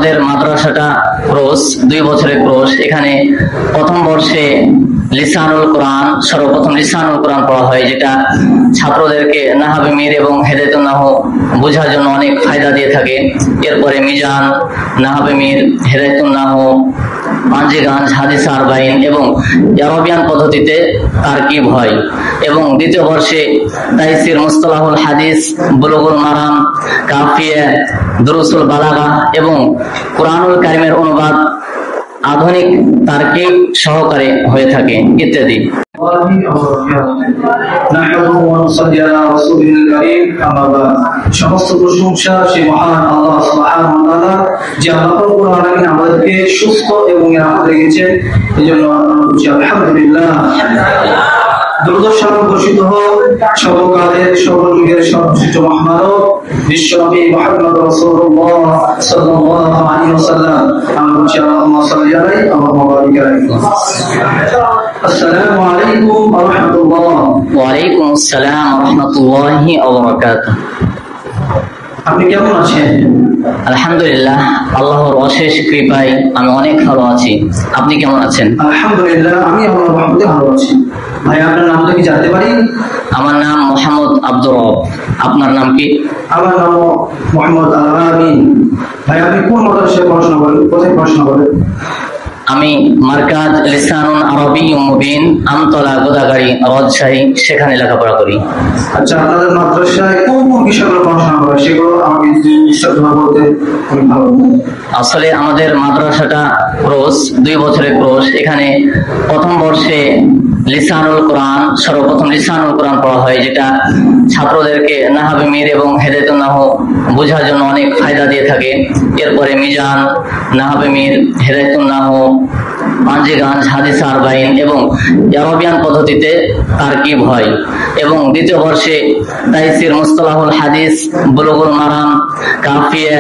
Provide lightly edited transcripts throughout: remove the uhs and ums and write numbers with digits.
আমাদের মাদ্রাসাটা কোর্স 2 বছরের কোর্স। এখানে প্রথম বর্ষে লিসানুল কোরআন, সর্বপ্রথম লিসানুল কোরআন পড়া হয়, যেটা ছাত্রদেরকে নাহবে মির এবং হেদায়েতুন নাহু বোঝার জন্য অনেক ফায়দা দিয়ে থাকে। এরপরে মিজান, নাহবে মির, হেদায়েতুন নাহু, পাঞ্জিগান, হাদিস আরবাইন এবং আরবিয়ান পদ্ধতিতে তারকিব হয়। এবং দ্বিতীয় বর্ষে তাইসির, মুস্তালাহুল হাদিস, বুলুগুল মারাম, কাফিয়া, দুরুসুল বালাগা এবং কুরআনুল কারীমের অনুবাদ আধুনিক তারকিব সহকারে হয়ে থাকে ইত্যাদি। সমস্ত প্রশংসা সেই মহান আল্লাহ সুবহানাহু ওয়া তাআলা, যে আল্লাহ রাব্বুল আলামিন আমাদেরকে সুস্থ এবং নিরাপদ রেখেছেন। এজন্য আলহামদুলিল্লাহ। দুরূদ সালাম বর্ষিত হোক সর্বকালের সর্বযুগের সর্বশ্রেষ্ঠ মহামানব বিশ্বনবী মুহাম্মদ রাসূলুল্লাহ সাল্লাল্লাহু আলাইহি ওয়াসাল্লাম। আল্লাহুম্মা সাল্লি আলাইহি ওয়া বারিক আলাইহি। আসসালামু আলাইকুম ওয়া রাহমাতুল্লাহ। ওয়া আলাইকুম আসসালাম ওয়া রাহমাতুল্লাহি ওয়া বারাকাতুহু। আপনি কেমন আছেন? আলহামদুলিল্লাহ, আল্লাহর অশেষ কৃপায় আমি অনেক ভালো আছি। আপনি কেমন আছেন? আলহামদুলিল্লাহ, আমি আল্লাহর রহমতে ভালো আছি। ভাই, আপনার নামটা কি জানতে পারি? আমার নাম মোহাম্মদ আব্দুর রব। আপনার নাম কি? আমার নাম মোহাম্মদ আল-আমিন। ভাই, আপনি কোন মাদ্রাসায় পড়াশোনা করেন? কোথায় পড়াশোনা করেন? আমি মার্কাজ লিসানুন আরবিয়্যুম মুবিন, আমতলা, গোদাগাড়ি, রাজশাহী, সেখানে লেখাপড়া করি। আচ্ছা, আপনাদের মাদ্রাসায় কোন কোন বিষয়গুলো পড়াশোনা করে সেগুলো আমাকে বিস্তারিতভাবে বলতে অনেক ভালো হতো। আসলে আমাদের মাদ্রাসাটা কোর্স 2 বছরের কোর্স। এখানে প্রথম বর্ষে লিসানুল কোরআন, সর্বপ্রথম লিসানুল কোরআন পড়া হয়, যেটা ছাত্রদেরকে নাহবে মির এবং হেদায়েতুন নাহু বোঝার জন্য অনেক ফায়দা দিয়ে থাকে। এরপরে মিজান, নাহবে মির, হেদায়েতুন নাহু, পাঞ্জিগান, হাদিস আরবাইন এবং আরবিয়ান পদ্ধতিতে তারকিব হয়। এবং দ্বিতীয় বর্ষে তাইসির, মুস্তালাহুল হাদিস, বুলুগুল মারাম, কাফিয়া,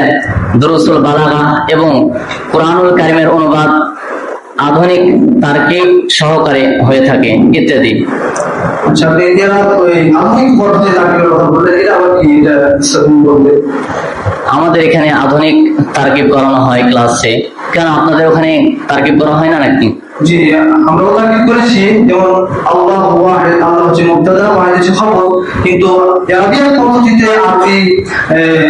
দুরুসুল বালাগা এবং কুরআনুল কারীমের অনুবাদ আধুনিক তারকিব সহকারে হয়ে থাকে ইত্যাদি। আচ্ছা, আপনি যারা ওই আধুনিক পদ্ধতিতে তারকিবের কথা বললেন, এটা আবার কি? এটা বিস্তারিত বলবেন। আমাদের এখানে আধুনিক তারকিব করানো হয় ক্লাসে। কেন আপনাদের ওখানে তারকিব করা হয় না নাকি? জি, আমরা তারকিব করেছি। যেমন আল্লাহু ওয়াহিদ, আল্লাহ হচ্ছে মুবতাদা, ওয়াহিদ হচ্ছে খবর। কিন্তু আরবিয়ান পদ্ধতিতে আপনি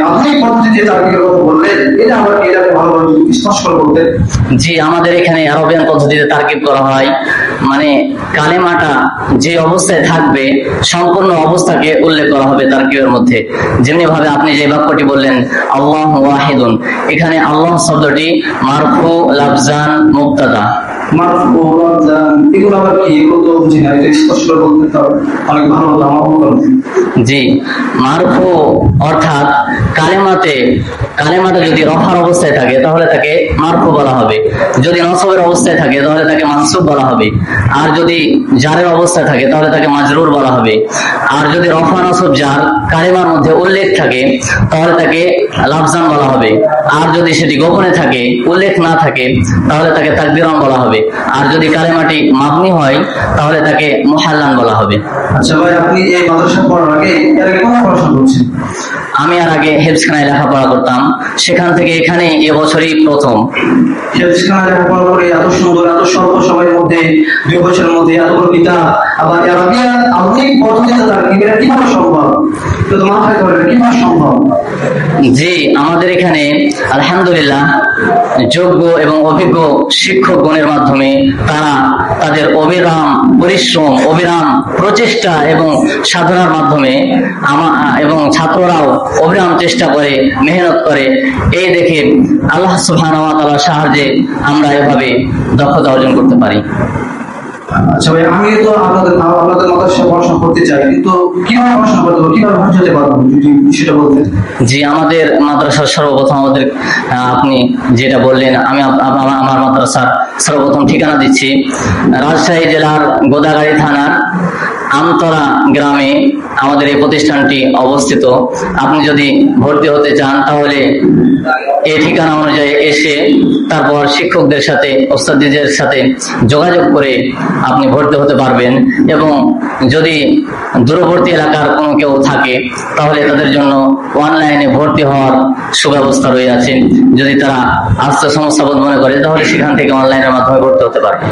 আধুনিক পদ্ধতিতে তারকিবের কথা বললেন, এটা আবার কি? এটাকে ভালোভাবে স্পষ্ট করে বলতেন। জি, আমাদের এখানে আরবিয়ান পদ্ধতিতে তারকিব করা হয়। মানে কালেমাটা যে অবস্থায় থাকবে সম্পূর্ণ অবস্থাকে উল্লেখ করা হবে তারকিবের মধ্যে। যেমনি ভাবে আপনি যে বাক্যটি বললেন আল্লাহু ওয়াহিদুন, এখানে আল্লাহ শব্দটি মারফু, লাফজান, মুবতাদা। মারফু, লাফজান, এগুলো আবার কি? এগুলো তো বুঝি না, এটা স্পষ্ট করে বলতে তো অনেক ভালো হতো আমার মনে হয়। জি, মারফু অর্থাৎ কালেমাটা যদি রফার অবস্থায় থাকে তাহলে তাকে মারফু বলা হবে, যদি নসবের অবস্থায় থাকে তাহলে তাকে মানসুব বলা হবে, আর যদি জারের অবস্থায় থাকে তাহলে তাকে মাজরুর বলা হবে। আর যদি রফা, নসব, জার কালেমার মধ্যে উল্লেখ থাকে তাহলে তাকে লাফজান বলা হবে। আর যদি সেটি গোপনে থাকে, উল্লেখ না থাকে, তাহলে তাকে তাকদিরান বলা হবে। আর যদি কালেমাটি মাবনি হয় তাহলে তাকে মুহাল্লান বলা হবে। আচ্ছা ভাই, আপনি এই মাদ্রাসা পড়ার আগে এর আগে কোন পড়াশোনা করছেন? আমি আর আগে হেফজখানায় লেখাপড়া করতাম, সেখান থেকে এখানে এবছরই প্রথম। হেফজখানায় লেখাপড়া করে এত সুন্দর, এত স্বল্প সময়ের মধ্যে 2 বছরের মধ্যে এতগুলো কিতাব, আবার আরবিয়ান আধুনিক পদ্ধতিতে তারকিব, এটা কিভাবে সম্ভব? তো মাথায় ধরে কিভাবে সম্ভব? জি, আমাদের এখানে আলহামদুলিল্লাহ যোগ্য এবং অভিজ্ঞ শিক্ষকগণের মাধ্যমে তারা তাদের অবিরাম পরিশ্রম, অবিরাম প্রচেষ্টা এবং সাধনার মাধ্যমে এবং ছাত্ররাও অবিরাম চেষ্টা করে, মেহনত করে, এই দেখে আল্লাহ সুবহানাহু ওয়া তাআলার সাহায্যে আমরা এভাবে দক্ষতা অর্জন করতে পারি। আচ্ছা ভাই, আমি তো আপনাদের মাদ্রাসায় পড়াশোনা করতে চাই, কিন্তু কিভাবে পড়াশোনা করতে হবে, কিভাবে ভর্তি হতে পারবো, যদি সেটা বলতেন। জি, আমাদের মাদ্রাসার সর্বপ্রথম আপনি যেটা বললেন, আমি আমার মাদ্রাসার সর্বপ্রথম ঠিকানা দিচ্ছি। রাজশাহী জেলার গোদাগাড়ি থানার আমতলা গ্রামে আমাদের এই প্রতিষ্ঠানটি অবস্থিত। আপনি যদি ভর্তি হতে চান তাহলে এই ঠিকানা অনুযায়ী এসে তারপর শিক্ষকদের সাথে, ওস্তাদদের সাথে যোগাযোগ করে আপনি ভর্তি হতে পারবেন। এবং যদি দূরবর্তী এলাকার কোনো কেউ থাকে তাহলে তাদের জন্য অনলাইনে ভর্তি হওয়ার সুব্যবস্থা রয়েছে। যদি তারা আসতে সমস্যা বোধ মনে করে তাহলে সেখান থেকে অনলাইনের মাধ্যমে ভর্তি হতে পারবে।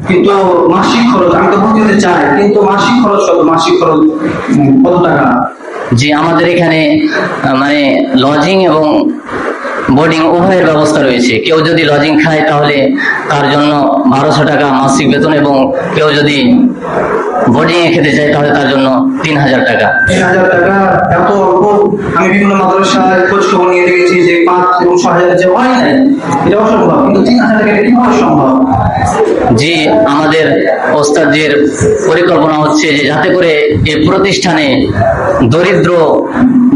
কিন্তু মাসিক খরচ, আমি তো ভর্তি হতে চাই, কিন্তু মাসিক খরচ কত? মাসিক খরচ কত টাকা? জি, আমাদের এখানে মানে লজিং এবং বোর্ডিং উভয়ের ব্যবস্থা রয়েছে। কেউ যদি লজিং খায় তাহলে তার জন্য 1200 টাকা মাসিক বেতন, এবং কেউ যদি বোর্ডিং এ খেতে চায় তাহলে তার জন্য 3000 টাকা। 3000 টাকা এত অল্প? আমি বিভিন্ন মাদ্রাসায় খোঁজ খবর নিয়ে দেখেছি যে 5 এবং 6000 যে হয় নাই, এটা অসম্ভব, কিন্তু 3000 টাকা এটা কিভাবে সম্ভব? জি, আমাদের ওস্তাদের পরিকল্পনা হচ্ছে যে যাতে করে এই প্রতিষ্ঠানে দরিদ্র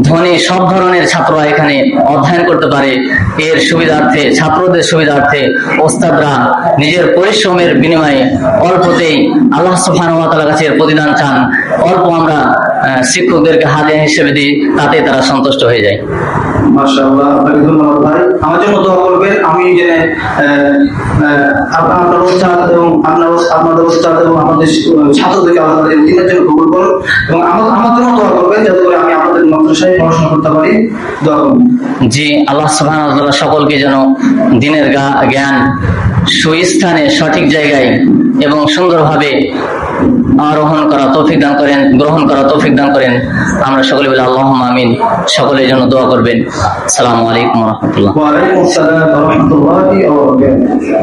ধনী সব ধরনের ছাত্ররা এখানে অধ্যয়ন করতে পারে, এর সুবিধার্থে, ছাত্রদের সুবিধার্থে ওস্তাদরা নিজের পরিশ্রমের বিনিময়ে অল্পতেই আল্লাহ সুবহানাহু ওয়া তাআলার কাছে এর প্রতিদান চান। অল্প আমরা শিক্ষকদেরকে হাদিয়া হিসেবে দিই, তাতে তারা সন্তুষ্ট হয়ে যায়। মাশাআল্লাহ, আপনাকে ধন্যবাদ ভাই। আমার জন্য দোয়া করবেন, আমি যে আপনার উস্তাদ এবং আপনাদের উস্তাদ এবং আমাদের ছাত্রদেরকে আল্লাহ দিনের জন্য কবুল করুন, এবং আমার জন্য দোয়া করবেন যাতে করে আমি আপনাদের মাদ্রাসায় পড়াশোনা করতে পারি। দোয়া করুন। জি, আল্লাহ সুবহানাহু ওয়া তাআলা সকলকে যেন দ্বীনের জ্ঞান সুস্থানে, সঠিক জায়গায় এবং সুন্দরভাবে আরোহণ করা তৌফিক দান করেন, গ্রহণ করা তৌফিক দান করেন। আমরা সকলে বলে আল্লাহুম্মা আমিন। সকলের জন্য দোয়া করবেন। আসসালামু আলাইকুম ওয়া রাহমাতুল্লাহ। ওয়া আলাইকুম আসসালাম ওয়া রাহমাতুল্লাহি ওয়া বারাকাতুহু।